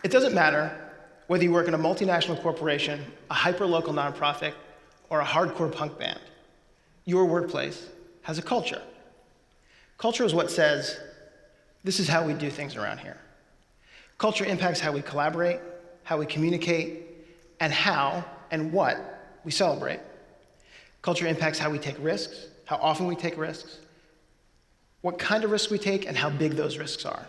It doesn't matter whether you work in a multinational corporation, a hyper-local nonprofit, or a hardcore punk band. Your workplace has a culture. Culture is what says, this is how we do things around here. Culture impacts how we collaborate, how we communicate, and how and what we celebrate. Culture impacts how we take risks, how often we take risks, what kind of risks we take, and how big those risks are.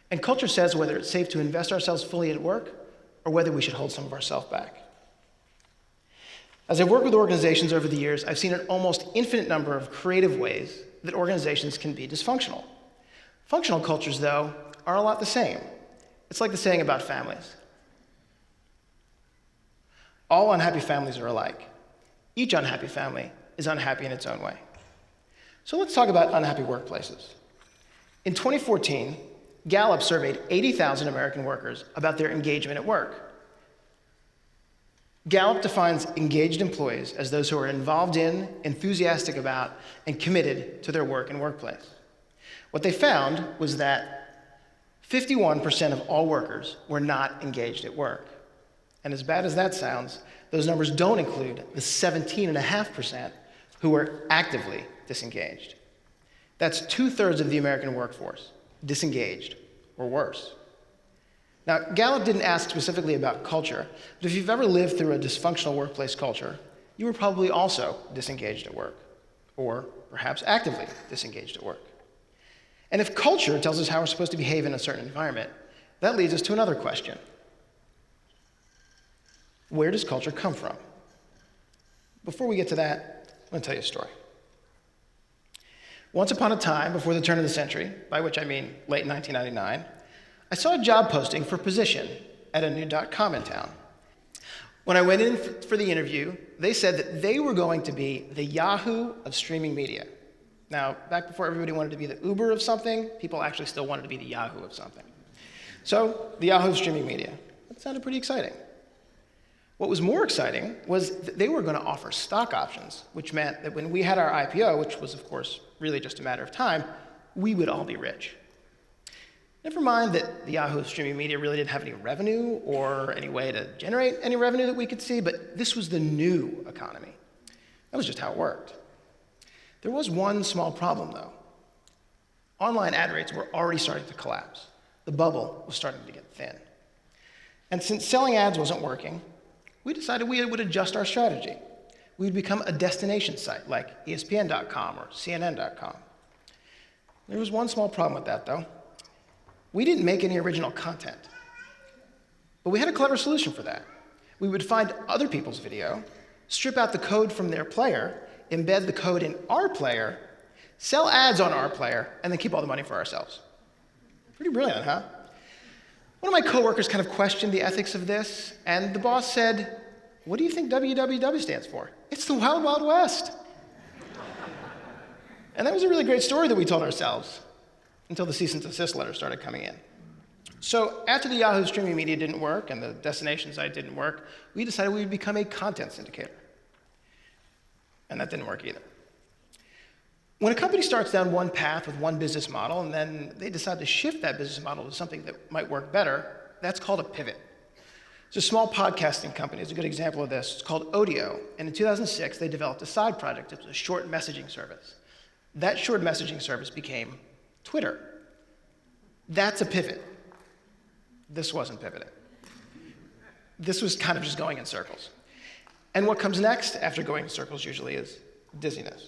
And culture says whether it's safe to invest ourselves fully at work or whether we should hold some of ourselves back. As I've worked with organizations over the years, I've seen an almost infinite number of creative ways that organizations can be dysfunctional. Functional cultures, though, are a lot the same. It's like the saying about families. All unhappy families are alike. Each unhappy family is unhappy in its own way. So let's talk about unhappy workplaces. In 2014, Gallup surveyed 80,000 American workers about their engagement at work. Gallup defines engaged employees as those who are involved in, enthusiastic about, and committed to their work and workplace. What they found was that 51% of all workers were not engaged at work. And as bad as that sounds, those numbers don't include the 17.5% who were actively disengaged. That's 2/3 of the American workforce, disengaged or worse. Now, Gallup didn't ask specifically about culture, but if you've ever lived through a dysfunctional workplace culture, you were probably also disengaged at work, or perhaps actively disengaged at work. And if culture tells us how we're supposed to behave in a certain environment, that leads us to another question. Where does culture come from? Before we get to that, I'm going to tell you a story. Once upon a time, before the turn of the century, by which I mean late 1999, I saw a job posting for a position at a new .com in town. When I went in for the interview, they said that they were going to be the Yahoo of streaming media. Now, back before everybody wanted to be the Uber of something, people actually still wanted to be the Yahoo of something. So, the Yahoo of streaming media. That sounded pretty exciting. What was more exciting was that they were going to offer stock options, which meant that when we had our IPO, which was, of course, really just a matter of time, we would all be rich. Never mind that the Yahoo of streaming media really didn't have any revenue or any way to generate any revenue that we could see, but this was the new economy. That was just how it worked. There was one small problem, though. Online ad rates were already starting to collapse. The bubble was starting to get thin. And since selling ads wasn't working, we decided we would adjust our strategy. We would become a destination site like ESPN.com or CNN.com. There was one small problem with that, though. We didn't make any original content. But we had a clever solution for that. We would find other people's video, strip out the code from their player, embed the code in our player, sell ads on our player, and then keep all the money for ourselves. Pretty brilliant, huh? One of my coworkers kind of questioned the ethics of this, and the boss said, "What do you think WWW stands for?" "It's the Wild Wild West." And that was a really great story that we told ourselves, until the cease and desist letters started coming in. So after the Yahoo streaming media didn't work and the destination site didn't work, we decided we would become a content syndicator. And that didn't work either. When a company starts down one path with one business model and then they decide to shift that business model to something that might work better, that's called a pivot. So a small podcasting company is a good example of this. It's called Odeo. And in 2006, they developed a side project. It was a short messaging service. That short messaging service became Twitter. That's a pivot. This wasn't pivoting. This was kind of just going in circles. And what comes next after going in circles usually is dizziness.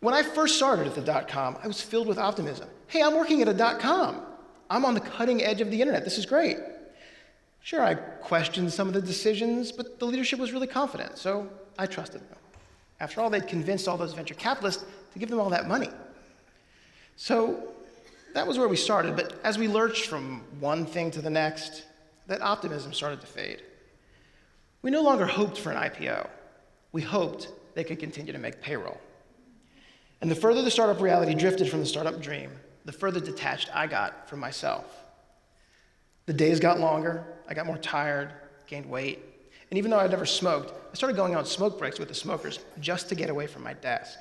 When I first started at the .com, I was filled with optimism. Hey, I'm working at a .com. I'm on the cutting edge of the internet. This is great. Sure, I questioned some of the decisions, but the leadership was really confident, so I trusted them. After all, they'd convinced all those venture capitalists to give them all that money. So that was where we started, but as we lurched from one thing to the next, that optimism started to fade. We no longer hoped for an IPO. We hoped they could continue to make payroll. And the further the startup reality drifted from the startup dream, the further detached I got from myself. The days got longer, I got more tired, gained weight, and even though I'd never smoked, I started going on smoke breaks with the smokers just to get away from my desk.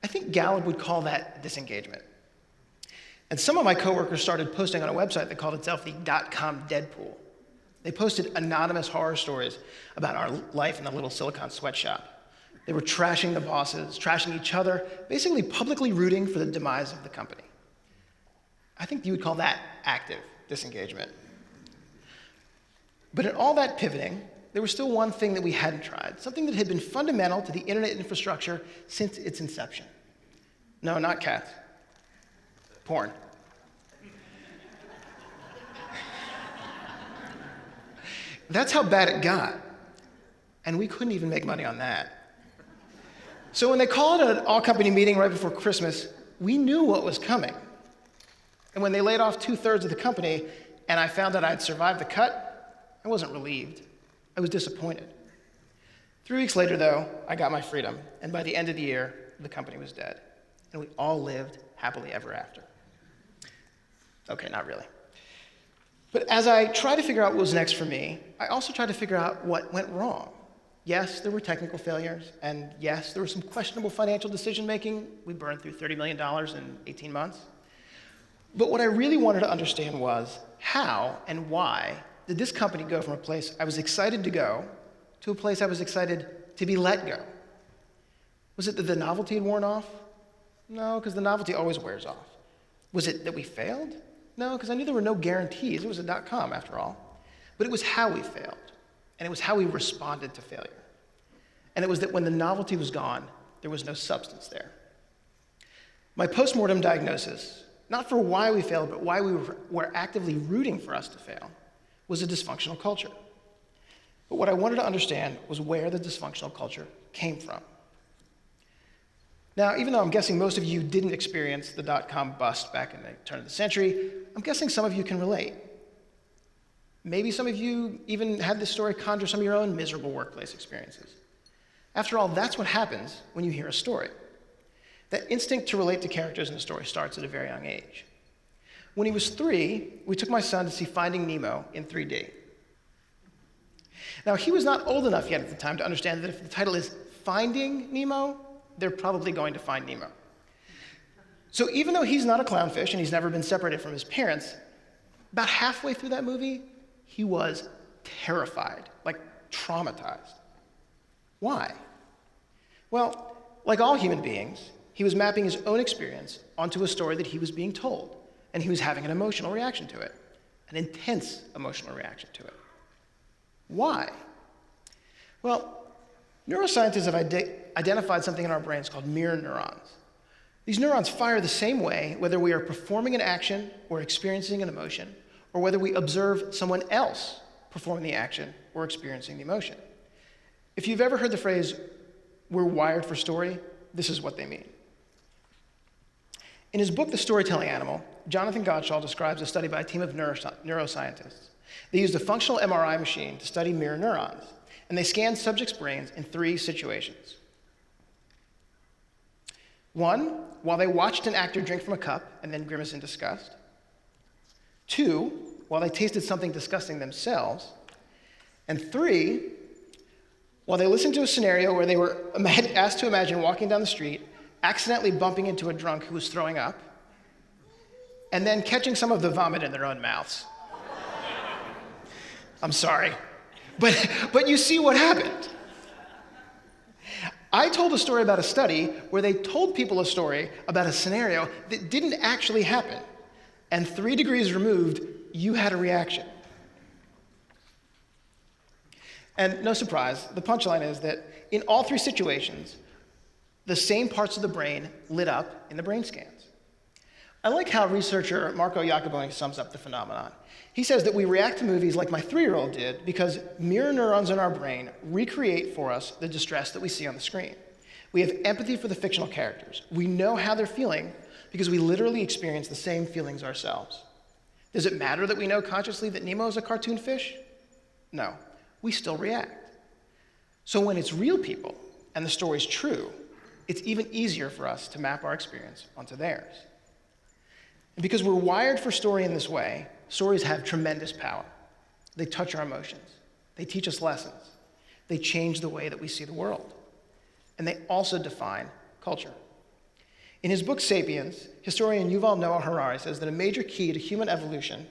I think Gallup would call that disengagement. And some of my coworkers started posting on a website that called itself the .com Deadpool. They posted anonymous horror stories about our life in the little Silicon sweatshop. They were trashing the bosses, trashing each other, basically publicly rooting for the demise of the company. I think you would call that active disengagement. But in all that pivoting, there was still one thing that we hadn't tried, something that had been fundamental to the internet infrastructure since its inception. No, not cats. Porn. That's how bad it got. And we couldn't even make money on that. So when they called an all-company meeting right before Christmas, we knew what was coming. And when they laid off 2/3 of the company, and I found out I'd survived the cut, I wasn't relieved. I was disappointed. 3 weeks later, though, I got my freedom, and by the end of the year, the company was dead. And we all lived happily ever after. Okay, not really. But as I tried to figure out what was next for me, I also tried to figure out what went wrong. Yes, there were technical failures, and yes, there was some questionable financial decision-making. We burned through $30 million in 18 months. But what I really wanted to understand was how and why did this company go from a place I was excited to go to a place I was excited to be let go? Was it that the novelty had worn off? No, because the novelty always wears off. Was it that we failed? No, because I knew there were no guarantees. It was a .com after all. But it was how we failed, and it was how we responded to failure. And it was that when the novelty was gone, there was no substance there. My postmortem diagnosis, not for why we failed, but why we were actively rooting for us to fail, was a dysfunctional culture. But what I wanted to understand was where the dysfunctional culture came from. Now, even though I'm guessing most of you didn't experience the .com bust back in the turn of the century, I'm guessing some of you can relate. Maybe some of you even had this story conjure some of your own miserable workplace experiences. After all, that's what happens when you hear a story. That instinct to relate to characters in a story starts at a very young age. When he was 3, we took my son to see Finding Nemo in 3D. Now, he was not old enough yet at the time to understand that if the title is Finding Nemo, they're probably going to find Nemo. So even though he's not a clownfish and he's never been separated from his parents, about halfway through that movie, he was terrified, like traumatized. Why? Well, like all human beings, he was mapping his own experience onto a story that he was being told, and he was having an emotional reaction to it, an intense emotional reaction to it. Why? Well, neuroscientists have identified something in our brains called mirror neurons. These neurons fire the same way whether we are performing an action or experiencing an emotion, or whether we observe someone else performing the action or experiencing the emotion. If you've ever heard the phrase, "we're wired for story," this is what they mean. In his book, The Storytelling Animal, Jonathan Gottschall describes a study by a team of neuroscientists. They used a functional MRI machine to study mirror neurons, and they scanned subjects' brains in 3 situations. 1, while they watched an actor drink from a cup and then grimace in disgust. 2, while they tasted something disgusting themselves. And 3, while they listened to a scenario where they were asked to imagine walking down the street, accidentally bumping into a drunk who was throwing up, and then catching some of the vomit in their own mouths. I'm sorry, but you see what happened. I told a story about a study where they told people a story about a scenario that didn't actually happen, and 3 degrees removed, you had a reaction. And no surprise, the punchline is that in all 3 situations, the same parts of the brain lit up in the brain scans. I like how researcher Marco Iacoboni sums up the phenomenon. He says that we react to movies like my 3-year-old did because mirror neurons in our brain recreate for us the distress that we see on the screen. We have empathy for the fictional characters. We know how they're feeling because we literally experience the same feelings ourselves. Does it matter that we know consciously that Nemo is a cartoon fish? No, we still react. So when it's real people and the story's true, it's even easier for us to map our experience onto theirs. And because we're wired for story in this way, stories have tremendous power. They touch our emotions. They teach us lessons. They change the way that we see the world. And they also define culture. In his book *Sapiens*, historian Yuval Noah Harari says that a major key to human evolution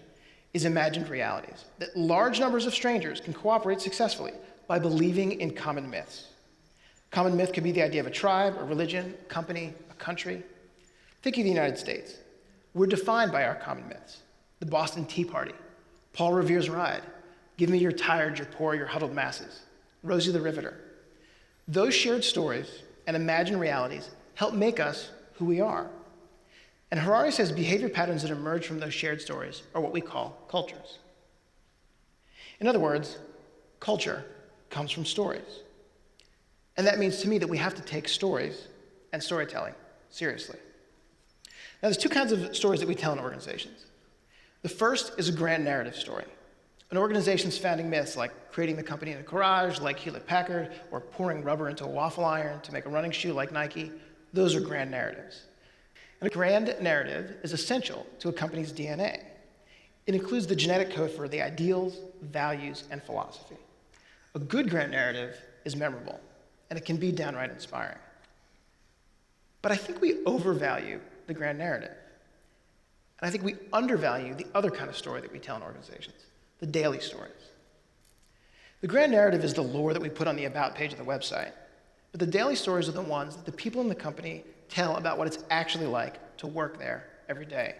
is imagined realities, that large numbers of strangers can cooperate successfully by believing in common myths. Common myth could be the idea of a tribe, a religion, a company, a country. Think of the United States. We're defined by our common myths. The Boston Tea Party, Paul Revere's Ride, Give Me Your Tired, Your Poor, Your Huddled Masses, Rosie the Riveter. Those shared stories and imagined realities help make us who we are. And Harari says behavior patterns that emerge from those shared stories are what we call cultures. In other words, culture comes from stories. And that means to me that we have to take stories and storytelling seriously. Now, there's two kinds of stories that we tell in organizations. The first is a grand narrative story. An organization's founding myths, like creating the company in a garage, like Hewlett-Packard, or pouring rubber into a waffle iron to make a running shoe like Nike, those are grand narratives. And a grand narrative is essential to a company's DNA. It includes the genetic code for the ideals, values, and philosophy. A good grand narrative is memorable, and it can be downright inspiring. But I think we overvalue the grand narrative. And I think we undervalue the other kind of story that we tell in organizations, the daily stories. The grand narrative is the lore that we put on the about page of the website, but the daily stories are the ones that the people in the company tell about what it's actually like to work there every day.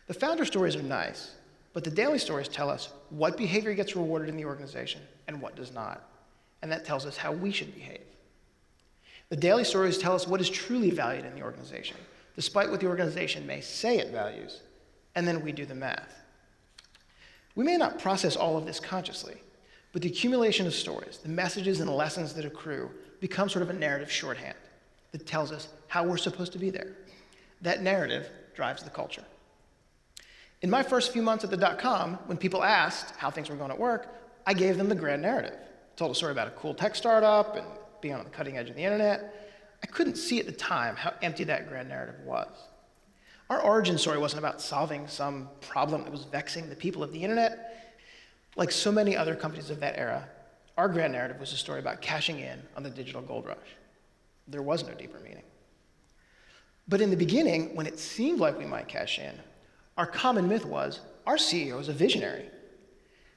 The founder stories are nice, but the daily stories tell us what behavior gets rewarded in the organization and what does not, and that tells us how we should behave. The daily stories tell us what is truly valued in the organization, despite what the organization may say it values, and then we do the math. We may not process all of this consciously, but the accumulation of stories, the messages and the lessons that accrue, become sort of a narrative shorthand that tells us how we're supposed to be there. That narrative drives the culture. In my first few months at the .com, when people asked how things were going at work, I gave them the grand narrative. Told a story about a cool tech startup and being on the cutting edge of the internet. I couldn't see at the time how empty that grand narrative was. Our origin story wasn't about solving some problem that was vexing the people of the internet. Like so many other companies of that era, our grand narrative was a story about cashing in on the digital gold rush. There was no deeper meaning. But in the beginning, when it seemed like we might cash in, our common myth was our CEO is a visionary.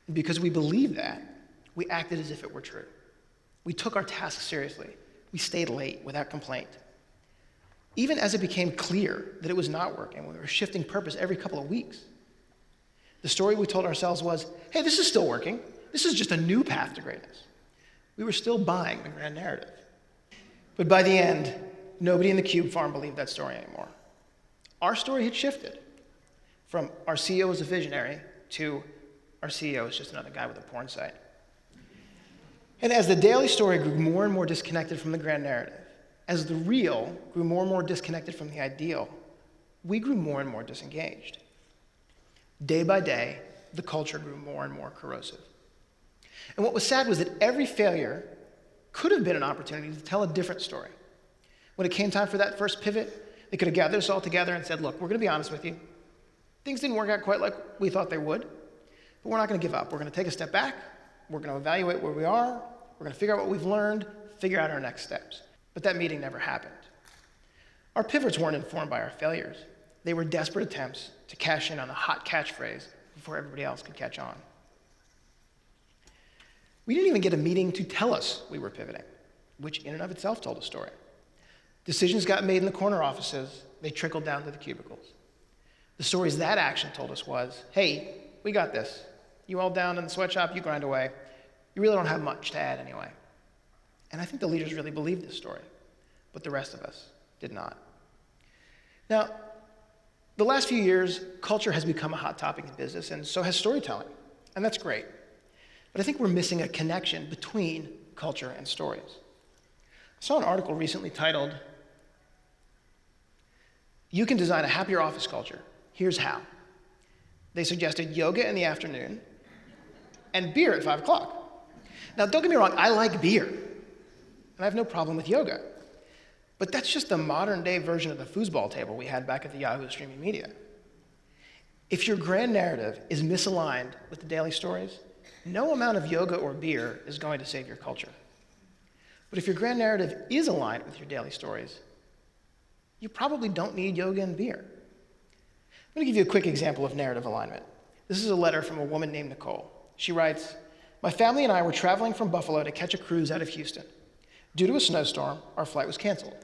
And because we believed that, we acted as if it were true. We took our task seriously. We stayed late without complaint. Even as it became clear that it was not working, we were shifting purpose every couple of weeks. The story we told ourselves was, hey, this is still working. This is just a new path to greatness. We were still buying the grand narrative. But by the end, nobody in the Cube farm believed that story anymore. Our story had shifted from our CEO is a visionary to our CEO is just another guy with a porn site. And as the daily story grew more and more disconnected from the grand narrative, as the real grew more and more disconnected from the ideal, we grew more and more disengaged. Day by day, the culture grew more and more corrosive. And what was sad was that every failure could have been an opportunity to tell a different story. When it came time for that first pivot, they could have gathered us all together and said, look, we're going to be honest with you. Things didn't work out quite like we thought they would, but we're not going to give up. We're going to take a step back. We're going to evaluate where we are. We're going to figure out what we've learned, figure out our next steps. But that meeting never happened. Our pivots weren't informed by our failures. They were desperate attempts to cash in on a hot catchphrase before everybody else could catch on. We didn't even get a meeting to tell us we were pivoting, which in and of itself told a story. Decisions got made in the corner offices. They trickled down to the cubicles. The stories that action told us was, hey, we got this. You all down in the sweatshop, you grind away. You really don't have much to add anyway. And I think the leaders really believed this story, but the rest of us did not. Now, the last few years, culture has become a hot topic in business, and so has storytelling, and that's great. But I think we're missing a connection between culture and stories. I saw an article recently titled, "You can design a happier office culture. Here's how." They suggested yoga in the afternoon and beer at 5 o'clock. Now, don't get me wrong, I like beer, and I have no problem with yoga. But that's just the modern-day version of the foosball table we had back at the Yahoo Streaming Media. If your grand narrative is misaligned with the daily stories, no amount of yoga or beer is going to save your culture. But if your grand narrative is aligned with your daily stories, you probably don't need yoga and beer. I'm going to give you a quick example of narrative alignment. This is a letter from a woman named Nicole. She writes, "My family and I were traveling from Buffalo to catch a cruise out of Houston. Due to a snowstorm, our flight was canceled.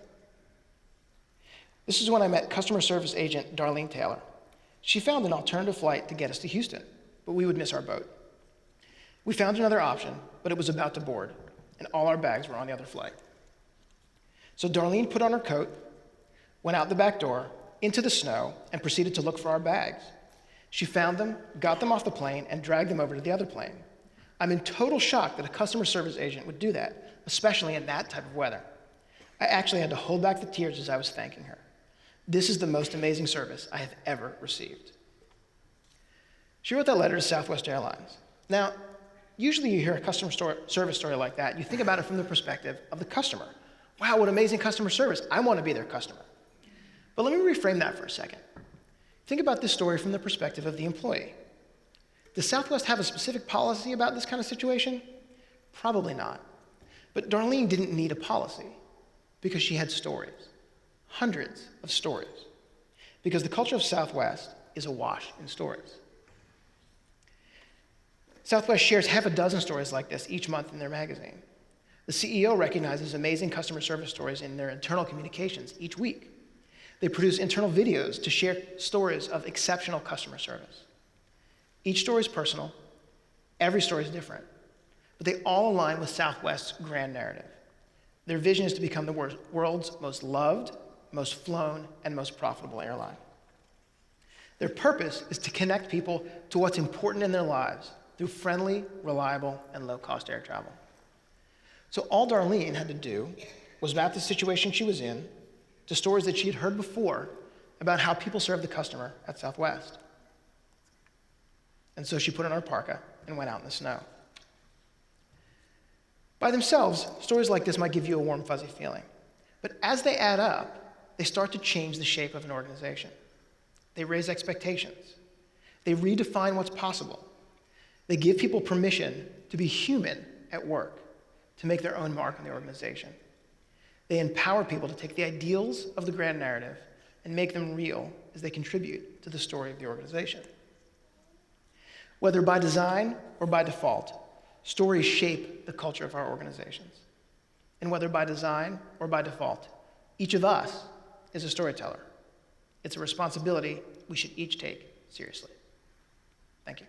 This is when I met customer service agent Darlene Taylor. She found an alternative flight to get us to Houston, but we would miss our boat. We found another option, but it was about to board, and all our bags were on the other flight. So Darlene put on her coat, went out the back door, into the snow, and proceeded to look for our bags. She found them, got them off the plane, and dragged them over to the other plane. I'm in total shock that a customer service agent would do that, especially in that type of weather. I actually had to hold back the tears as I was thanking her. This is the most amazing service I have ever received." She wrote that letter to Southwest Airlines. Now, usually you hear a customer service story like that, you think about it from the perspective of the customer. Wow, what amazing customer service. I want to be their customer. But let me reframe that for a second. Think about this story from the perspective of the employee. Does Southwest have a specific policy about this kind of situation? Probably not. But Darlene didn't need a policy because she had stories, hundreds of stories, because the culture of Southwest is awash in stories. Southwest shares half a dozen stories like this each month in their magazine. The CEO recognizes amazing customer service stories in their internal communications each week. They produce internal videos to share stories of exceptional customer service. Each story is personal, every story is different, but they all align with Southwest's grand narrative. Their vision is to become the world's most loved, most flown, and most profitable airline. Their purpose is to connect people to what's important in their lives through friendly, reliable, and low-cost air travel. So all Darlene had to do was map the situation she was in to stories that she had heard before about how people serve the customer at Southwest. And so she put on her parka and went out in the snow. By themselves, stories like this might give you a warm, fuzzy feeling. But as they add up, they start to change the shape of an organization. They raise expectations. They redefine what's possible. They give people permission to be human at work, to make their own mark on the organization. They empower people to take the ideals of the grand narrative and make them real as they contribute to the story of the organization. Whether by design or by default, stories shape the culture of our organizations. And whether by design or by default, each of us is a storyteller. It's a responsibility we should each take seriously. Thank you.